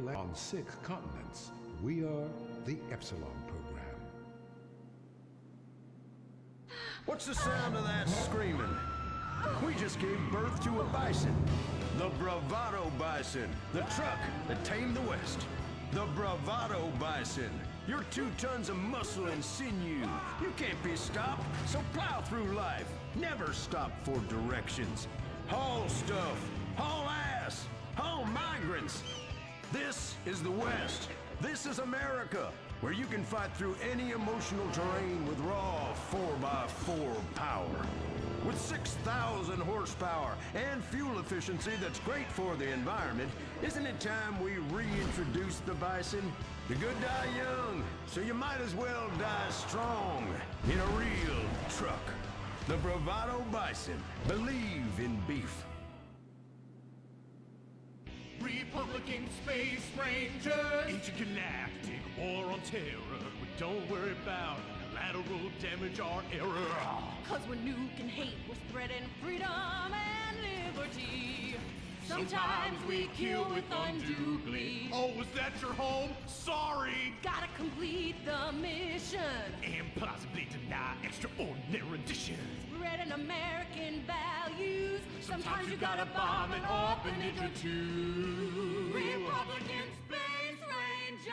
on 6 continents. We are the Epsilon program. What's the sound of that screaming? We just gave birth to a bison. The bravado bison. The truck that tamed the West. The bravado bison. You're 2 tons of muscle and sinew. You can't be stopped, so plow through life. Never stop for directions. Haul stuff. Haul ass. Haul migrants. This is the West. This is America, where you can fight through any emotional terrain with raw 4x4 power. With 6,000 horsepower and fuel efficiency that's great for the environment, isn't it time we reintroduce the bison? The good die young, so you might as well die strong in a real truck. The bravado bison. Believe in beef. Republican Space Rangers, intergalactic war on terror. But don't worry about collateral damage or error. Cause we're nuking hate, we're spreading freedom and liberty. Sometimes we kill with undue glee. Oh, was that your home? Sorry. Gotta complete the mission And possibly deny extraordinary additions. spreading American values. Sometimes you gotta bomb an orphanage or two. Republican Space Rangers!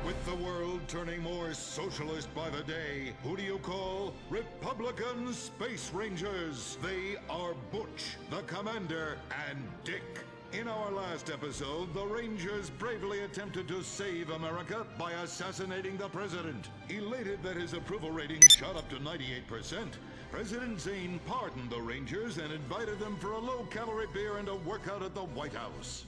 With the world turning more socialist by the day, who do you call Republican Space Rangers? They are Butch, the Commander, and Dick. In our last episode, the Rangers bravely attempted to save America by assassinating the president. Elated that his approval rating shot up to 98%, President Zane pardoned the Rangers and invited them for a low-calorie beer and a workout at the White House.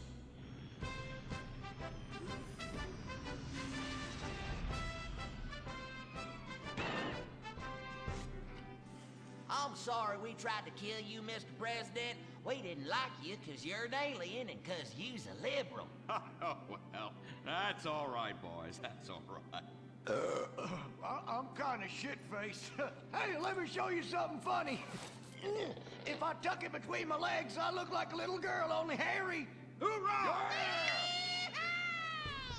I'm sorry we tried to kill you, Mr. President. We didn't like you 'cause you're an alien and 'cause you's a liberal. Oh, well, that's all right, boys. That's all right. I'm kind of shit-faced. Hey, let me show you something funny. If I tuck it between my legs, I look like a little girl, only hairy. Hoorah!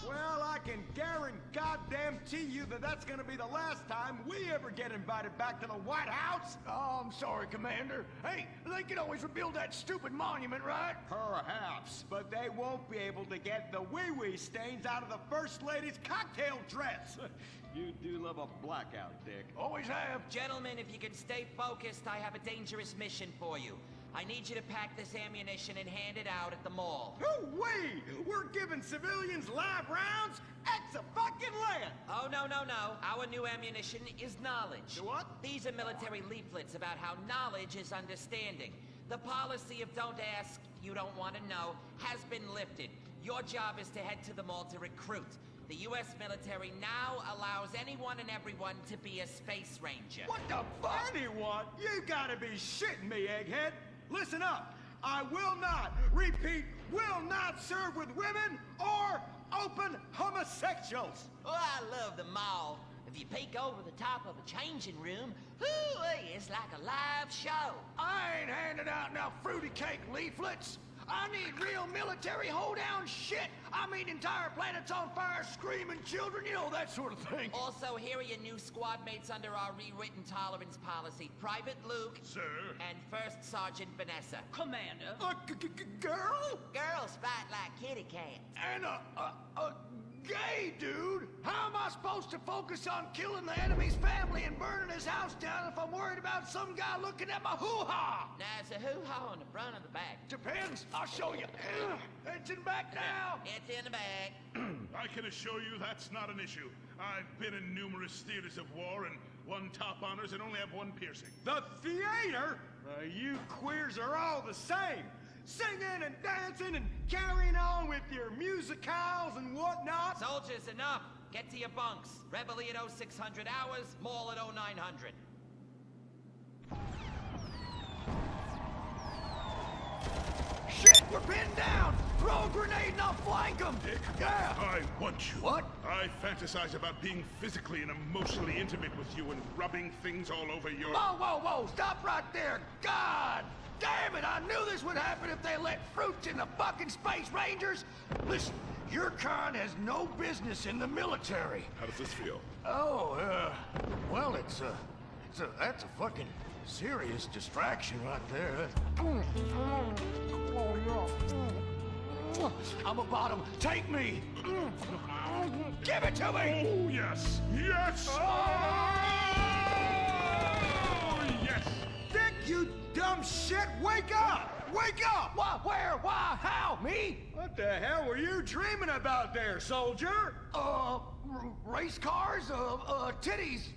Well, I can guarantee you that that's gonna be the last time we ever get invited back to the White House. Oh, I'm sorry, Commander. Hey, they can always rebuild that stupid monument, right? Perhaps, but they won't be able to get the wee-wee stains out of the First Lady's cocktail dress. You do love a blackout, Dick. Always have. Gentlemen, if you can stay focused, I have a dangerous mission for you. I need you to pack this ammunition and hand it out at the mall. Hoo-wee! We're giving civilians live rounds? Ex-a-fucking-land! Oh, no, no, no. Our new ammunition is knowledge. What? These are military leaflets about how knowledge is understanding. The policy of don't ask, you don't want to know, has been lifted. Your job is to head to the mall to recruit. The U.S. military now allows anyone and everyone to be a space ranger. What the fuck? Anyone? You gotta be shitting me, egghead! Listen up! I will not, repeat, will not serve with women or open homosexuals! Oh, I love the mall. If you peek over the top of a changing room, whoo, it's like a live show. I ain't handing out no fruity cake leaflets. I need real military hold-down shit. I mean entire planets on fire, screaming children, you know, that sort of thing. Also, here are your new squad mates under our rewritten tolerance policy. Private Luke. Sir. And First Sergeant Vanessa. Commander. A girl? Girls fight like kitty cats. And a gay dude? How am I supposed to focus on killing the enemy's family and burning his house down if I'm worried about some guy looking at my hoo-ha? Now, it's a hoo-ha on the front or the back? Depends. I'll show you. It's in the back now. It's in the back. I can assure you that's not an issue. I've been in numerous theaters of war and won top honors and only have one piercing. The theater? You queers are all the same. Singing and dancing and carrying on with your musicals and whatnot. Soldiers, enough. Get to your bunks. Reveille at 0600 hours, mall at 0900. Shit, we're pinned down! Throw a grenade and I'll flank them! Dick, Yeah! I want you. What? I fantasize about being physically and emotionally intimate with you and rubbing things all over your... Whoa, whoa, whoa! Stop right there! God damn it! I knew this would happen if they let fruits in the fucking Space Rangers! Listen, your kind has no business in the military. How does this feel? Oh, well, that's a fucking serious distraction right there. I'm a bottom. Take me! Give it to me! Oh, yes! Yes! Oh, yes! Dick, you dumb shit! Wake up! Wake up! Why, where, why, how, me? What the hell were you dreaming about there, soldier? Race cars, titties,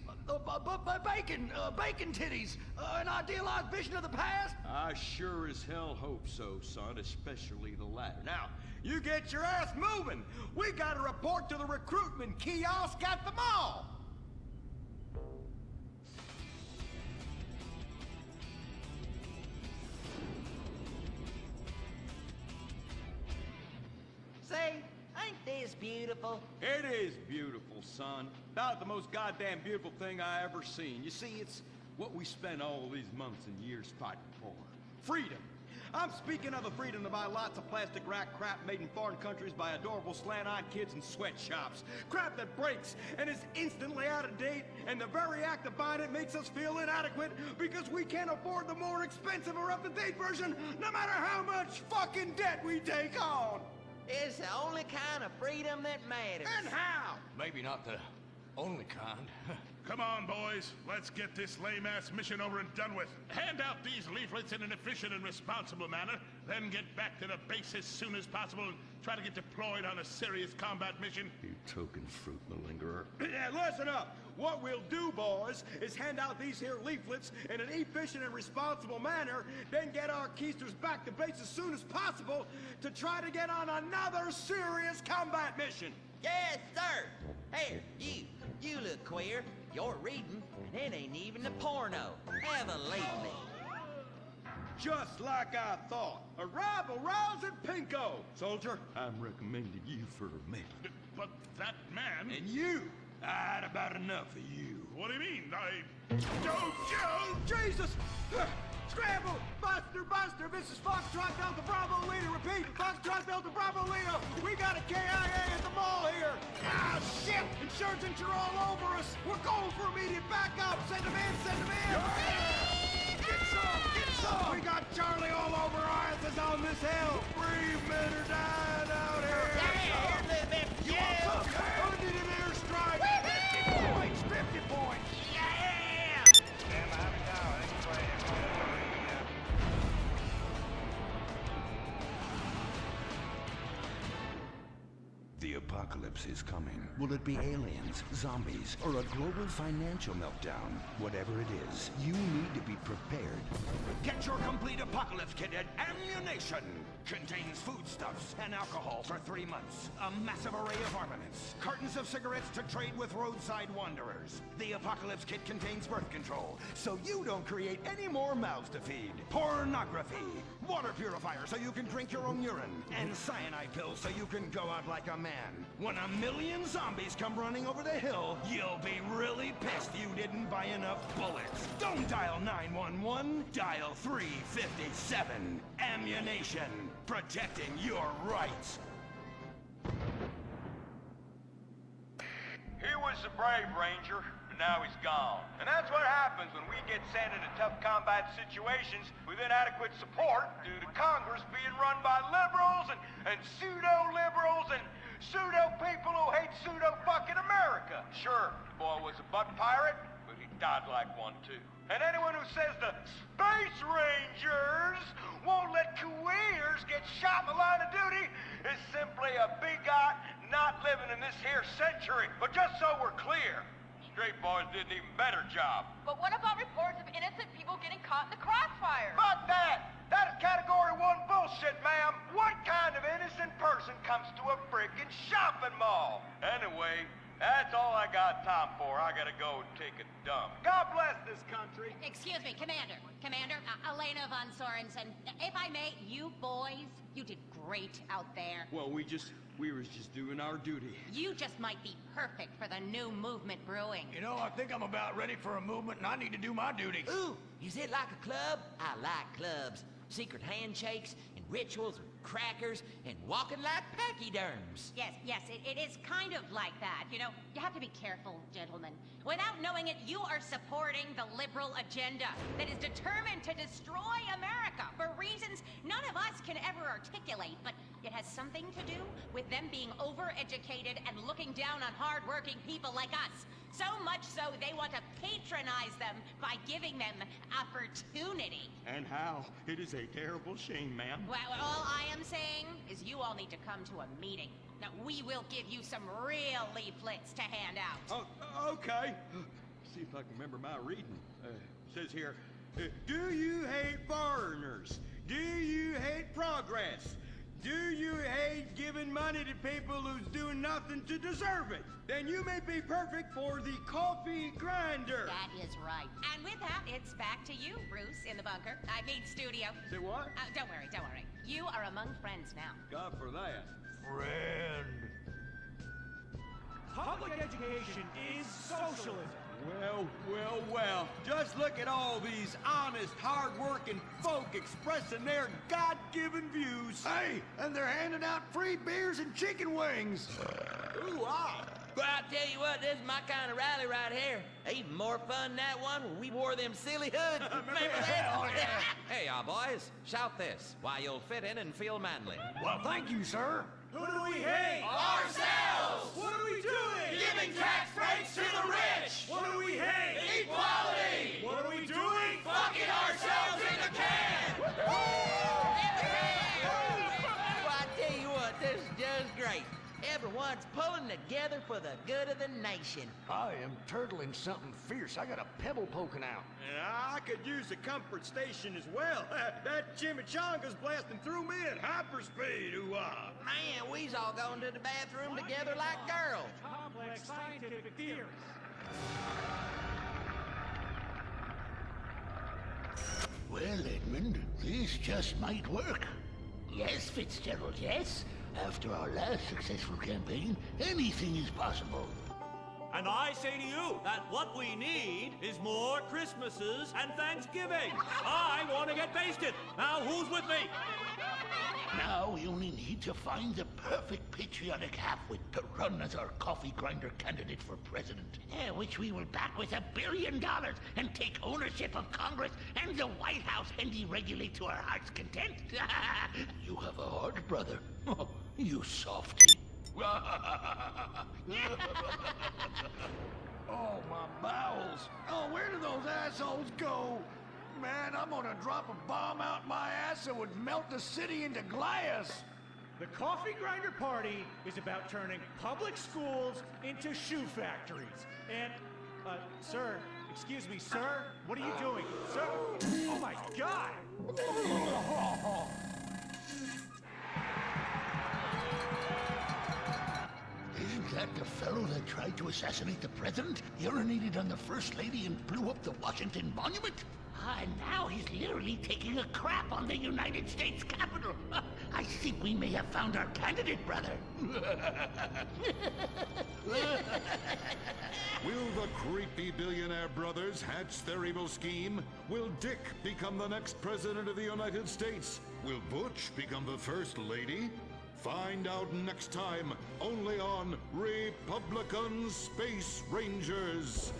bacon titties, an idealized vision of the past? I sure as hell hope so, son, especially the latter. Now, you get your ass moving. We got to report to the recruitment kiosk at the mall. Say, ain't this beautiful? It is beautiful, son. About the most goddamn beautiful thing I ever seen. You see, it's what we spent all these months and years fighting for. Freedom. I'm speaking of the freedom to buy lots of plastic rack crap made in foreign countries by adorable slant-eyed kids in sweatshops. Crap that breaks and is instantly out of date, and the very act of buying it makes us feel inadequate because we can't afford the more expensive or up-to-date version, no matter how much fucking debt we take on. It's the only kind of freedom that matters. And how? Maybe not the only kind. Come on, boys. Let's get this lame-ass mission over and done with. Hand out these leaflets in an efficient and responsible manner, then get back to the base as soon as possible and try to get deployed on a serious combat mission. You token fruit malingerer. Yeah, listen up. What we'll do, boys, is hand out these here leaflets in an efficient and responsible manner, then get our keisters back to base as soon as possible to try to get on another serious combat mission. Yes, sir. Hey, you look queer. You're reading, and it ain't even a porno. Ever lately. Just like I thought. Arrival rouse at Pinko. Soldier, I'm recommending you for a mate. But that man... And you. I had about enough of you. What do you mean? Joe! Jesus! Scramble! Buster! This is Foxtrot Delta Bravo Leader. Repeat, Foxtrot Delta Bravo Leader. We got a KIA at the mall here. Ah, shit! Insurgents are all over us. We're going for immediate backup. Send them in! Get some! We got Charlie all over our asses on this hill. 3 men are dying out here. You want some? Under an airstrike. 50 points! Yeah! Damn, I haven't got it. The apocalypse is coming. Will it be aliens, zombies, or a global financial meltdown? Whatever it is, you need to be prepared. Get your complete apocalypse kit at Ammunition. Contains foodstuffs and alcohol for 3 months. A massive array of armaments. Cartons of cigarettes to trade with roadside wanderers. The apocalypse kit contains birth control, so you don't create any more mouths to feed. Pornography. Water purifier so you can drink your own urine. And cyanide pills so you can go out like a man. When 1,000,000 zombies come running over the hill, you'll be really pissed you didn't buy enough bullets. Don't dial 911, dial 357. Ammunition. Protecting your rights. He was a brave ranger, but now he's gone. And that's what happens when we get sent into tough combat situations with inadequate support due to Congress being run by liberals and pseudo-liberals and pseudo-people who hate pseudo-fucking America. Sure, the boy was a butt pirate, but he died like one too. And anyone who says the Space Rangers won't let queers get shot in the line of duty is simply a bigot not living in this here century. But just so we're clear, straight boys did an even better job. But what about reports of innocent people getting caught in the crossfire? Fuck that! That is Category 1 bullshit, ma'am. What kind of innocent person comes to a freaking shopping mall? Anyway, that's all I got time for. I gotta go and take a dump. God bless this country. Excuse me, Commander. Commander, Elena von Sorensen. If I may, you boys, you did great out there. Well, we was just doing our duty. You just might be perfect for the new movement brewing. You know, I think I'm about ready for a movement and I need to do my duty. Ooh, is it like a club? I like clubs. secret handshakes, and rituals with crackers, and walking like pachyderms. Yes, it is kind of like that. You know, you have to be careful, gentlemen. Without knowing it, you are supporting the liberal agenda that is determined to destroy America for reasons none of us can ever articulate, but it has something to do with them being overeducated and looking down on hard-working people like us. So much so they want to patronize them by giving them opportunity. And how? It is a terrible shame, ma'am. Well, all I am saying is you all need to come to a meeting. Now, we will give you some real leaflets to hand out. Oh, okay. See if I can remember my reading. It says here, do you hate foreigners? Do you hate progress? Do you hate giving money to people who's doing nothing to deserve it? Then you may be perfect for the coffee grinder. That is right. And with that, it's back to you, Bruce, in the bunker. I mean, studio. Say what? Don't worry. You are among friends now. God for that. Friend. Public education is socialism. Well. Just look at all these honest, hard-working folk expressing their God-given views. Hey, and they're handing out free beers and chicken wings. Ooh-ah. But I tell you what, this is my kind of rally right here. Even more fun than that one where we wore them silly hoods. Remember that? Hey, y'all boys, shout this while you'll fit in and feel manly. Well, thank you, sir. Who do we hate? Ourselves! What are we doing? Giving tax breaks to the rich! What do we hate? Equality! What are we doing? Fucking ourselves in the can! Well, I tell you what, this is just great. Everyone's pulling together for the good of the nation. I am turtling something fierce. I got a pebble poking out. And I could use a comfort station as well. That chimichanga's blasting through me at hyperspeed. Ooh-ah. Man, we's all going to the bathroom together like girls. Complex scientific theories. Well, Edmund, this just might work. Yes, Fitzgerald, yes. After our last successful campaign, anything is possible. And I say to you that what we need is more Christmases and Thanksgiving. I want to get basted. Now, who's with me? Now we only need to find the perfect patriotic halfwit to run as our coffee grinder candidate for president. Which we will back with $1 billion and take ownership of Congress and the White House and deregulate to our heart's content. You have a heart, brother. You softy. Oh, my bowels. Oh, where do those assholes go? Man, I'm gonna drop a bomb out my ass that would melt the city into glass. The Coffee Grinder Party is about turning public schools into shoe factories. And, sir, excuse me, sir, what are you doing? Sir? Oh my God! Isn't that the fellow that tried to assassinate the president, urinated on the first lady, and blew up the Washington Monument? And now he's literally taking a crap on the United States Capitol. I think we may have found our candidate, brother. Will the creepy billionaire brothers hatch their evil scheme? Will Dick become the next president of the United States? Will Butch become the first lady? Find out next time, only on Republican Space Rangers.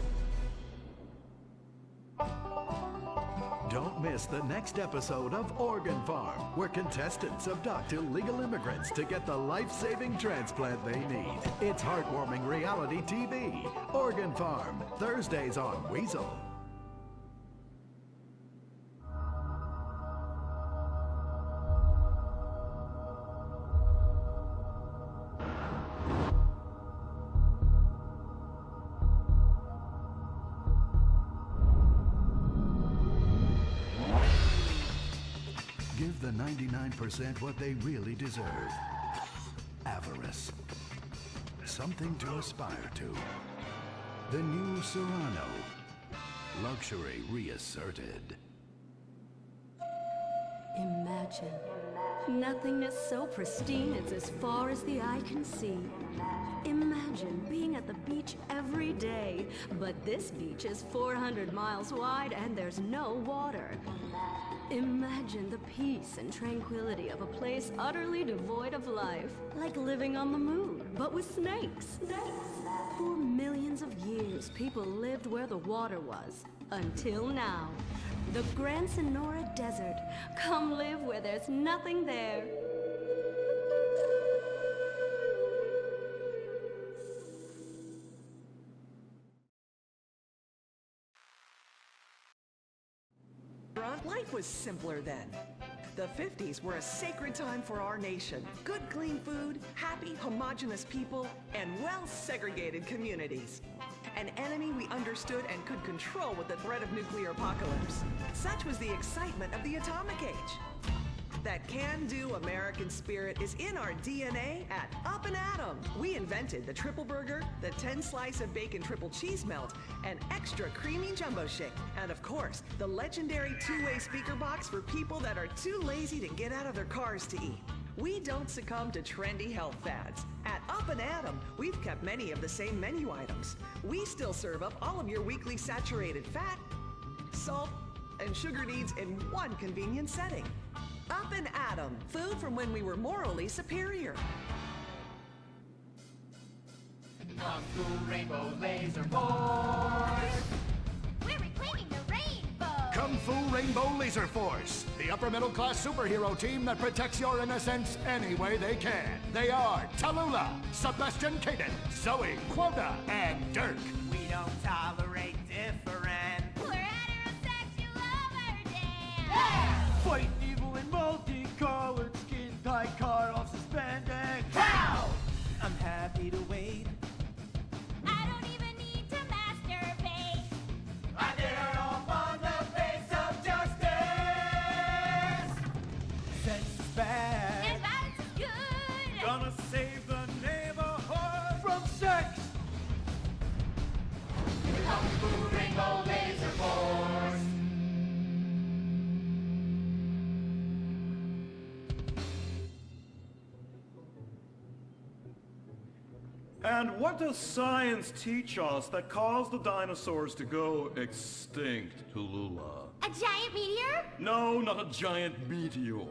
Don't miss the next episode of Organ Farm, where contestants abduct illegal immigrants to get the life-saving transplant they need. It's heartwarming reality TV. Organ Farm, Thursdays on Weasel. Give the 99% what they really deserve. Avarice. Something to aspire to. The new Serrano. Luxury reasserted. Imagine. Nothingness so pristine it's as far as the eye can see. Imagine being at the beach every day, but this beach is 400 miles wide and there's no water. Imagine the peace and tranquility of a place utterly devoid of life, like living on the moon, but with snakes. For millions of years, people lived where the water was, until now. The Gran Sonora Desert. Come live where there's nothing there. Life was simpler then. The 50s were a sacred time for our nation. Good, clean food, happy, homogenous people, and well-segregated communities. An enemy we understood and could control with the threat of nuclear apocalypse. Such was the excitement of the atomic age. That can-do American spirit is in our DNA at Up and Atom. We invented the triple burger, the 10-slice of bacon triple cheese melt, and extra creamy jumbo shake. And of course, the legendary two-way speaker box for people that are too lazy to get out of their cars to eat. We don't succumb to trendy health fads. At Up and Atom, we've kept many of the same menu items. We still serve up all of your weekly saturated fat, salt, and sugar needs in one convenient setting. Up and Atom, food from when we were morally superior. Kung Fu Rainbow Laser Force! We're reclaiming the rainbow! Kung Fu Rainbow Laser Force, the upper middle class superhero team that protects your innocence any way they can. They are Tallulah, Sebastian Caden, Zoe, Quota, and Dirk. We don't tolerate different. We're heterosexual over dance! Yeah! Fighting evil in multicolored skin tight car off suspended. How? I'm happy to wait. I don't even need to masturbate. I dare off on the face of justice. Sense is bad. And violence is good. Gonna save the neighborhood from sex. Kung Fu Rainbow Laser Force. And what does science teach us that caused the dinosaurs to go extinct, Tallulah? A giant meteor? No, not a giant meteor.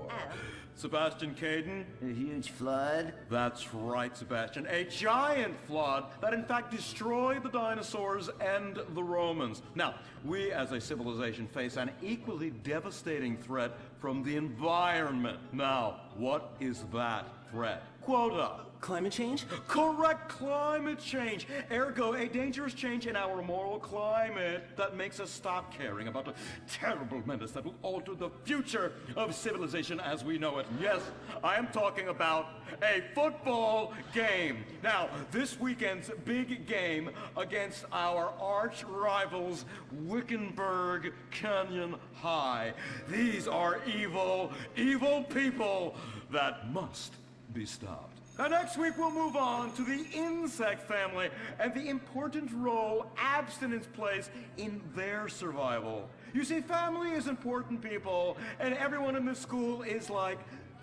Sebastian Caden? A huge flood? That's right, Sebastian. A giant flood that in fact destroyed the dinosaurs and the Romans. Now, we as a civilization face an equally devastating threat from the environment. Now, what is that threat? Quota. Climate change? Correct, climate change. Ergo, a dangerous change in our moral climate that makes us stop caring about the terrible menace that will alter the future of civilization as we know it. Yes, I am talking about a football game. Now, this weekend's big game against our arch rivals, Wickenburg Canyon High. These are evil, evil people that must be stopped. Now, next week we'll move on to the insect family and the important role abstinence plays in their survival. You see, family is important, people, and everyone in this school is like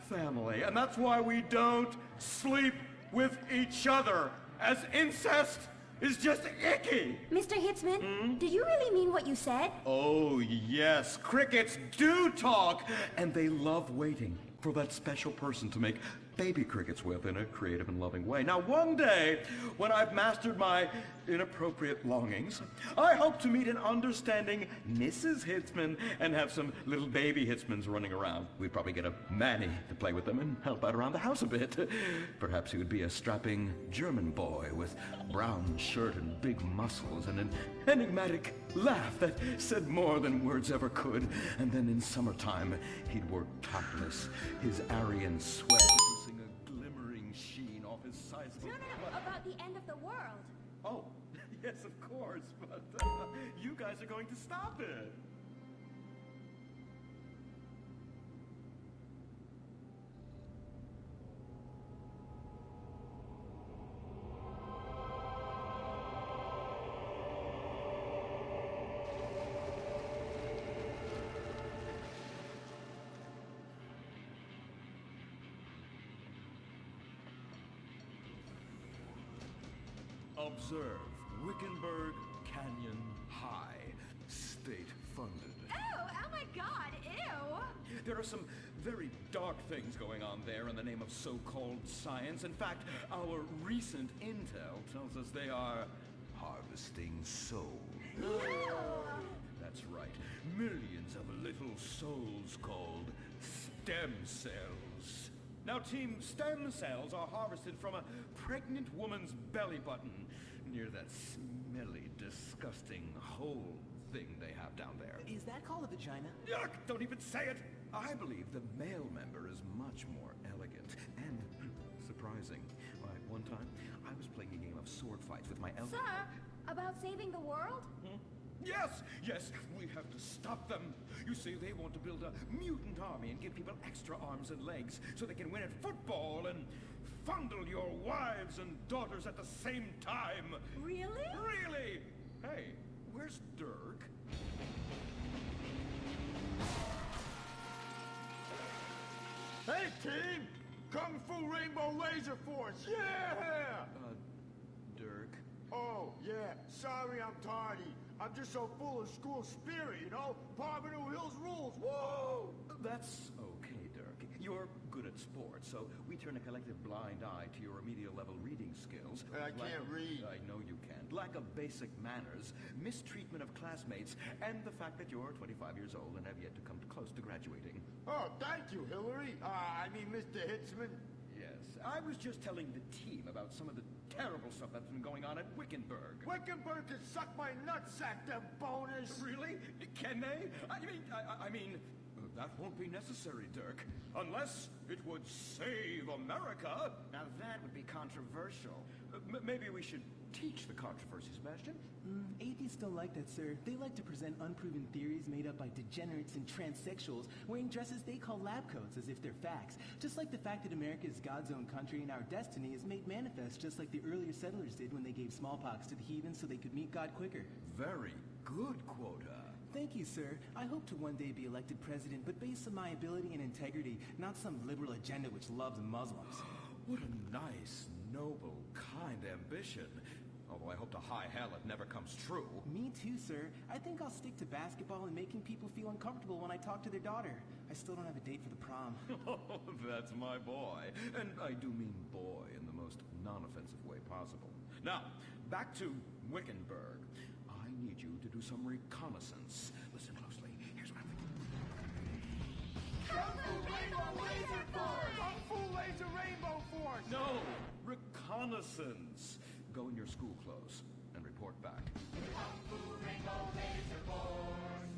family. And that's why we don't sleep with each other, as incest is just icky. Mr. Hitzman, did you really mean what you said? Oh, yes. Crickets do talk, and they love waiting for that special person to make baby crickets with in a creative and loving way. Now, one day, when I've mastered my inappropriate longings, I hope to meet an understanding Mrs. Hitzman and have some little baby Hitzmans running around. We'd probably get a Manny to play with them and help out around the house a bit. Perhaps he would be a strapping German boy with brown shirt and big muscles and an enigmatic laugh that said more than words ever could. And then in summertime, he'd work topless, his Aryan sweat producing a glimmering sheen off his sizable butt. About the end of the world. Oh, yes, of course, but you guys are going to stop it. Observe, Wickenburg Canyon High. State-funded. Oh my god, ew! There are some very dark things going on there in the name of so-called science. In fact, our recent intel tells us they are harvesting souls. That's right. Millions of little souls called stem cells. Now, Team, stem cells are harvested from a pregnant woman's belly button near that smelly, disgusting hole thing they have down there. Is that called a vagina? Yuck! Don't even say it! I believe the male member is much more elegant and surprising. Why, one time, I was playing a game of sword fights with my elder... Sir, about saving the world? Yes! Yes! We have to stop them! You see, they want to build a mutant army and give people extra arms and legs so they can win at football and fondle your wives and daughters at the same time! Really? Really! Hey, where's Dirk? Hey, team! Kung Fu Rainbow Laser Force, yeah! Dirk? Oh, yeah, sorry I'm tardy. I'm just so full of school spirit, you know? Parvenu Hills rules, whoa! That's okay, Dirk. You're good at sports, so we turn a collective blind eye to your remedial level reading skills. I can't read. I know you can't. Lack of basic manners, mistreatment of classmates, and the fact that you're 25 years old and have yet to come close to graduating. Oh, thank you, Hillary. Mr. Hitzman. Yes, I was just telling the team about some of the terrible stuff that's been going on at Wickenburg. Wickenburg can suck my nutsack, them boners. Really? Can they? I mean, that won't be necessary, Dirk. Unless it would save America. Now that would be controversial. Maybe we should teach the controversy, Sebastian. Atheists don't like that, sir. They like to present unproven theories made up by degenerates and transsexuals wearing dresses they call lab coats as if they're facts. Just like the fact that America is God's own country and our destiny is made manifest just like the earlier settlers did when they gave smallpox to the heathens so they could meet God quicker. Very good, Quota. Thank you, sir. I hope to one day be elected president, but based on my ability and integrity, not some liberal agenda which loves Muslims. What a nice, noble, kind ambition. Although I hope to high hell it never comes true. Me too, sir. I think I'll stick to basketball and making people feel uncomfortable when I talk to their daughter. I still don't have a date for the prom. Oh, that's my boy. And I do mean boy in the most non-offensive way possible. Now, back to Wickenburg. I need you to do some reconnaissance. Listen closely. Here's what I'm thinking. Kung Fu Rainbow Laser Force! Kung Fu Laser Rainbow Force! No! Reconnaissance. Go in your school clothes and report back. Kung Fu Rainbow Laser Force!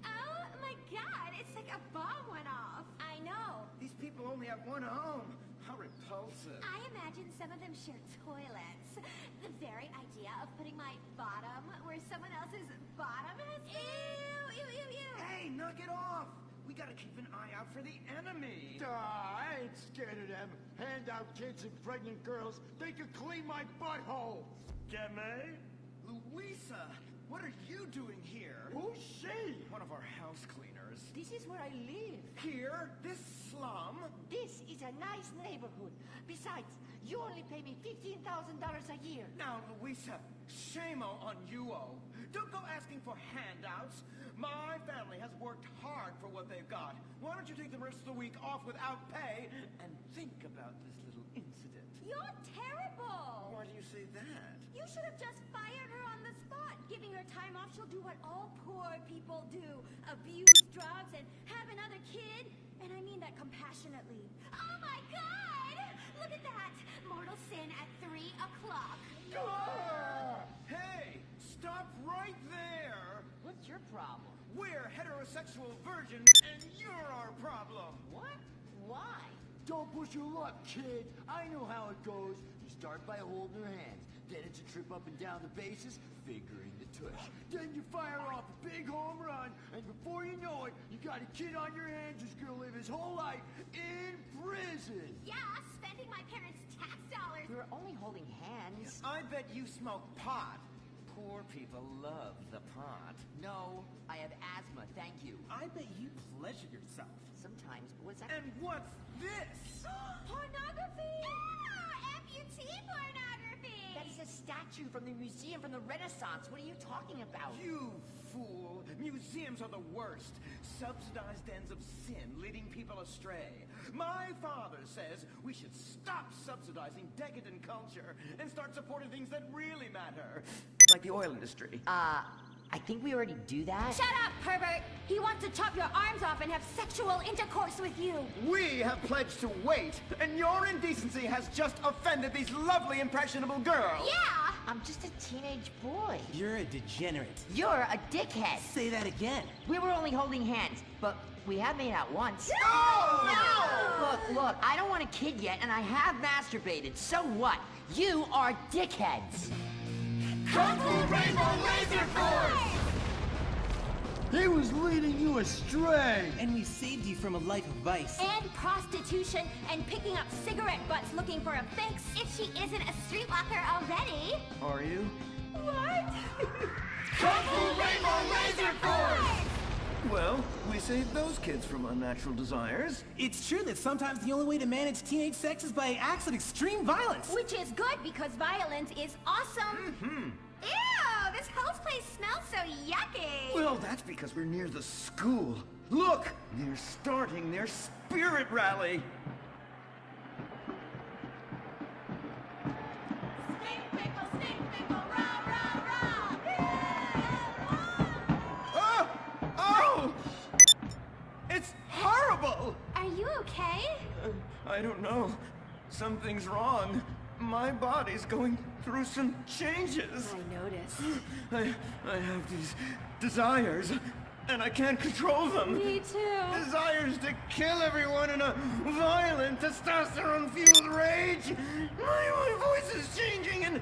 Oh my god, it's like a bomb went off. I know. These people only have one home. How repulsive. I imagine some of them share toilets. The very idea of putting my bottom where someone else's bottom has been. Ew, ew, ew, ew. Hey, knock it off. We gotta keep an eye out for the enemy. I ain't scared of them. Handout kids and pregnant girls. They can clean my butthole. Get me? Louisa, what are you doing here? Who's she? One of our house cleaners. This is where I live. Here? This slum? This is a nice neighborhood. Besides, you only pay me $15,000 a year. Now, Louisa, shame-o on you-o. Don't go asking for handouts. My family has worked hard for what they've got. Why don't you take the rest of the week off without pay and think about this little incident? You're terrible. Why do you say that? You should have just fired her on the spot. Giving her time off, she'll do what all poor people do. Abuse drugs and have another kid. And I mean that compassionately. Oh my god! Look at that! Mortal sin at 3 o'clock. Hey! Stop right there! What's your problem? We're heterosexual virgins, and you're our problem! What? Why? Don't push your luck, kid. I know how it goes. You start by holding her hands. Then it's a trip up and down the bases, fingering the tush. Then you fire off a big home run, and before you know it, you got a kid on your hands who's gonna live his whole life in prison. Yeah, spending my parents' tax dollars. We're only holding hands. I bet you smoke pot. Poor people love the pot. No, I have asthma, thank you. I bet you pleasure yourself. Sometimes, what's that? And what's this? Pornography! Ah, amputee pornography! a statue from the museum from the Renaissance. What are you talking about? You fool! Museums are the worst. Subsidized dens of sin, leading people astray. My father says we should stop subsidizing decadent culture and start supporting things that really matter. Like the oil industry. I think we already do that. Shut up, pervert! He wants to chop your arms off and have sexual intercourse with you. We have pledged to wait, and your indecency has just offended these lovely, impressionable girls. Yeah! I'm just a teenage boy. You're a degenerate. You're a dickhead. Say that again. We were only holding hands, but we have made out once. No! Look, I don't want a kid yet, and I have masturbated. So what? You are dickheads. Kung Fu Rainbow Laser Force! He was leading you astray! And we saved you from a life of vice. And prostitution and picking up cigarette butts looking for a fix if she isn't a streetwalker already. Are you? What? Kung Fu Rainbow Laser Force! Well, we saved those kids from unnatural desires. It's true that sometimes the only way to manage teenage sex is by acts of extreme violence. Which is good because violence is awesome. Ew, this whole place smells so yucky. Well, that's because we're near the school. Look, they're starting their spirit rally. It's horrible! Are you okay? I don't know. Something's wrong. My body's going through some changes. I noticed. I have these desires, and I can't control them. Me too. Desires to kill everyone in a violent, testosterone-fueled rage. My voice is changing, and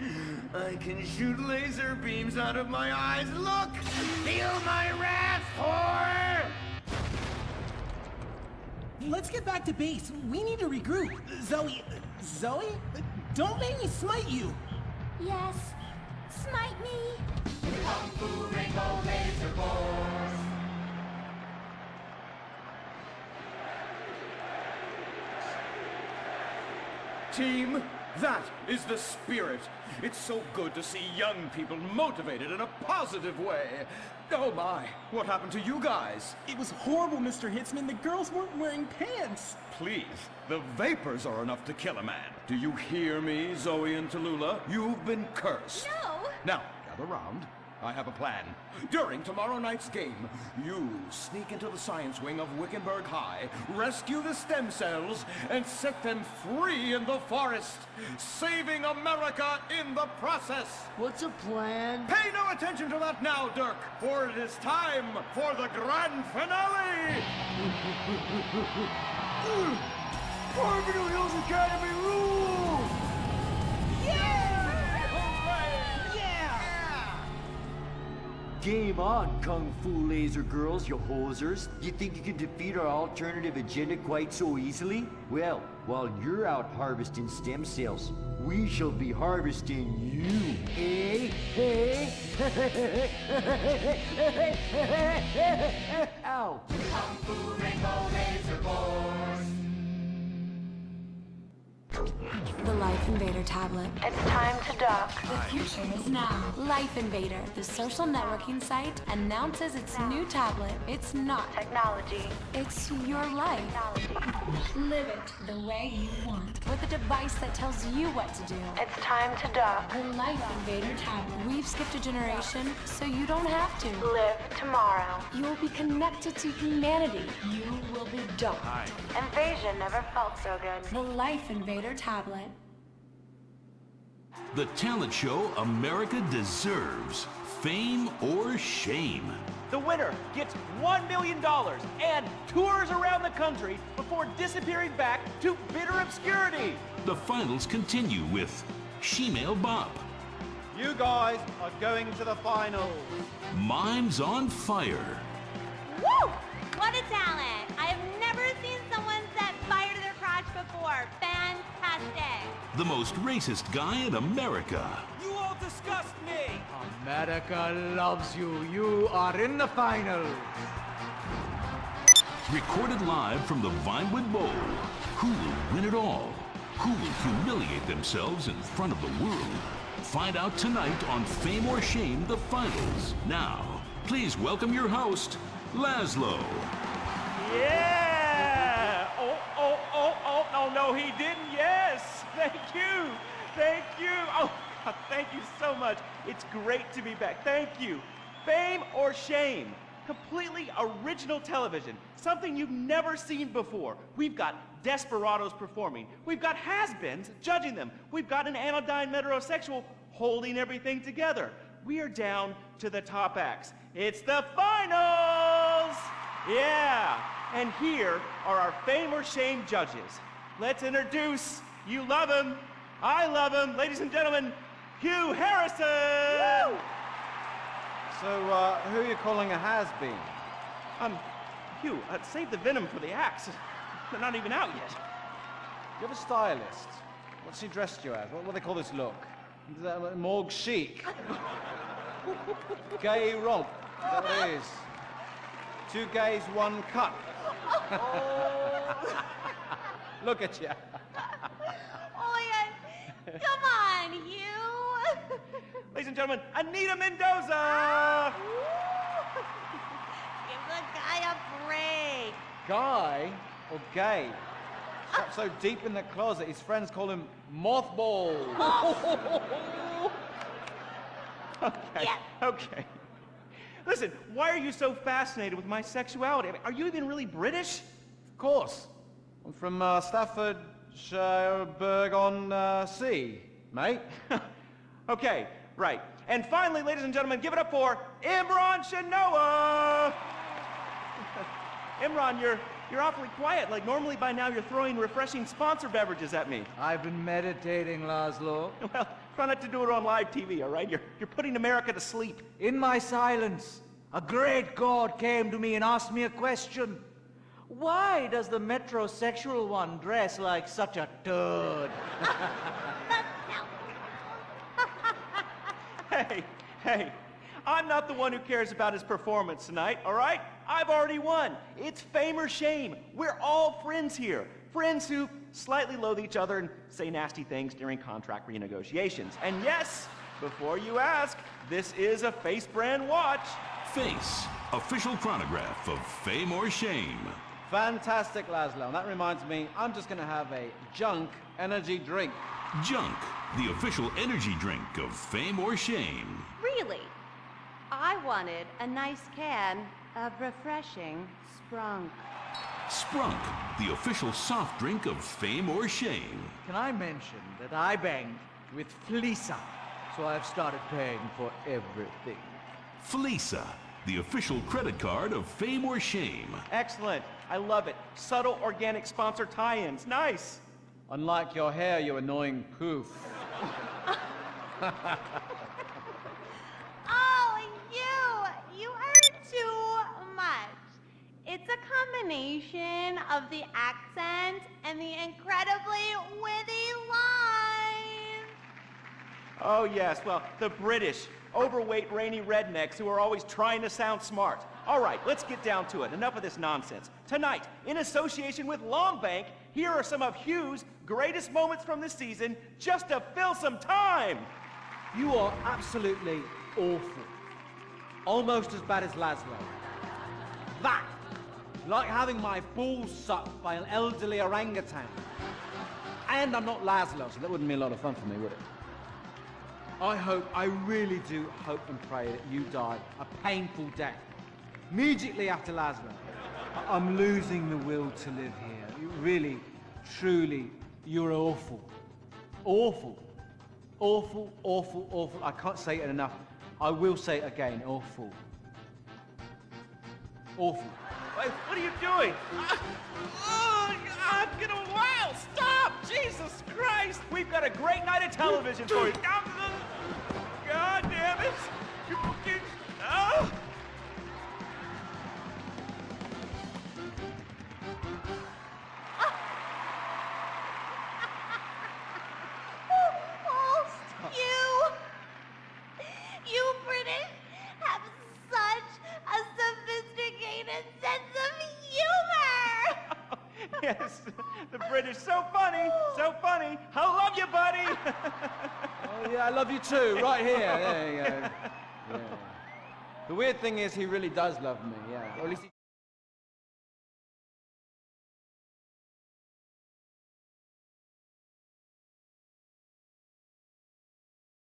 I can shoot laser beams out of my eyes. Look! Feel my wrath, whore! Let's get back to base. We need to regroup. Zoe? Don't make me smite you! Yes, smite me. Kung Fu Rainbow Laser Force! Team, that is the spirit. It's so good to see young people motivated in a positive way. Oh my, what happened to you guys? It was horrible, Mr. Hitzman. The girls weren't wearing pants. Please, the vapors are enough to kill a man. Do you hear me, Zoe and Tallulah? You've been cursed. No! Now, gather round. I have a plan. During tomorrow night's game, you sneak into the science wing of Wickenburg High, rescue the stem cells, and set them free in the forest, saving America in the process. What's a plan? Pay no attention to that now, Dirk, for it is time for the grand finale! Orbital Hills Academy rules! Game on, Kung Fu Laser Girls, you hosers. You think you can defeat our alternative agenda quite so easily? Well, while you're out harvesting stem cells, we shall be harvesting you, eh? Ow! Kung Fu Rainbow Laser Force! The Life Invader tablet. It's time to dock. The future is now. Life Invader, the social networking site, announces its new tablet. It's not technology. It's your life. Live it the way you want. With a device that tells you what to do. It's time to dock. The Life Invader tablet. We've skipped a generation, so you don't have to. Live tomorrow. You will be connected to humanity. You will be docked. Invasion never felt so good. The Life Invader tablet. The talent show America deserves. Fame or shame. The winner gets $1 million and tours around the country before disappearing back to bitter obscurity. The finals continue with Shemale Bop. You guys are going to the finals. Mimes on Fire. Woo! What a talent! I have never seen someone set fire to their crotch before. Fantastic! The most racist guy in America. You all disgust me! America loves you. You are in the finals. Recorded live from the Vinewood Bowl. Who will win it all? Who will humiliate themselves in front of the world? Find out tonight on Fame or Shame, the finals. Now, please welcome your host, Laszlo. Yeah! Oh, no, he didn't. Yes! Thank you! Thank you! Oh, thank you so much. It's great to be back. Thank you. Fame or Shame? Completely original television. Something you've never seen before. We've got desperados performing. We've got has-beens judging them. We've got an anodyne metrosexual holding everything together. We are down to the top acts. It's the finals! Yeah! And here are our Fame or Shame judges. Let's introduce, you love him, I love him, ladies and gentlemen, Hugh Harrison! Woo! So, who are you calling a has-been? Hugh, save the venom for the acts. They're not even out yet. You have a stylist. What's he dressed you as? What do they call this look? Is that morgue chic? Gay romp. Is that what it is? 2 gays, 1 cut. Look at you. Oh my God. Come on, you. Ladies and gentlemen, Anita Mendoza! Give the guy a break. Guy or gay? Trapped so deep in the closet, his friends call him Mothball. Okay. Listen, why are you so fascinated with my sexuality? I mean, are you even really British? Of course. I'm from Staffordshire-on-Sea, mate. Okay, right. And finally, ladies and gentlemen, give it up for Imran Shanoa! Imran, you're awfully quiet. Like, normally by now you're throwing refreshing sponsor beverages at me. I've been meditating, Laszlo. Well, try not to do it on live TV, all right? You're putting America to sleep. In my silence, a great god came to me and asked me a question. Why does the metrosexual one dress like such a turd? Hey, I'm not the one who cares about his performance tonight, all right? I've already won. It's Fame or Shame. We're all friends here. Friends who slightly loathe each other and say nasty things during contract renegotiations. And yes, before you ask, this is a Face brand watch. Face, official chronograph of Fame or Shame. Fantastic, Laszlo. And that reminds me, I'm just going to have a junk energy drink. Junk, the official energy drink of Fame or Shame. Really? I wanted a nice can of refreshing Sprunk. Sprunk, the official soft drink of Fame or Shame. Can I mention that I banged with Fleesa, so I've started paying for everything. Fleesa, the official credit card of Fame or Shame. Excellent. I love it. Subtle organic sponsor tie-ins. Nice. Unlike your hair, you annoying poof. Oh, you are too much. It's a combination of the accent and the incredibly witty lines. Oh, yes. Well, the British, overweight, rainy rednecks who are always trying to sound smart. All right, let's get down to it. Enough of this nonsense. Tonight, in association with Longbank, here are some of Hugh's greatest moments from the season, just to fill some time. You are absolutely awful. Almost as bad as Laszlo. That, like having my balls sucked by an elderly orangutan. And I'm not Laszlo, so that wouldn't be a lot of fun for me, would it? I really do hope and pray that you die a painful death. Immediately after Laszlo. I'm losing the will to live here. You really, truly, you're awful. Awful. Awful, awful, awful. I can't say it enough. I will say it again. Awful. Awful. Wait, what are you doing? Oh, God, get a while. Stop! Jesus Christ! We've got a great night of television for you. God damn it! Oh! You British have such a sophisticated sense of humor! Yes, the British, so funny, so funny. I love you, buddy! Oh, yeah, I love you too, right here. There you go. Yeah. The weird thing is he really does love me, yeah. Or at least he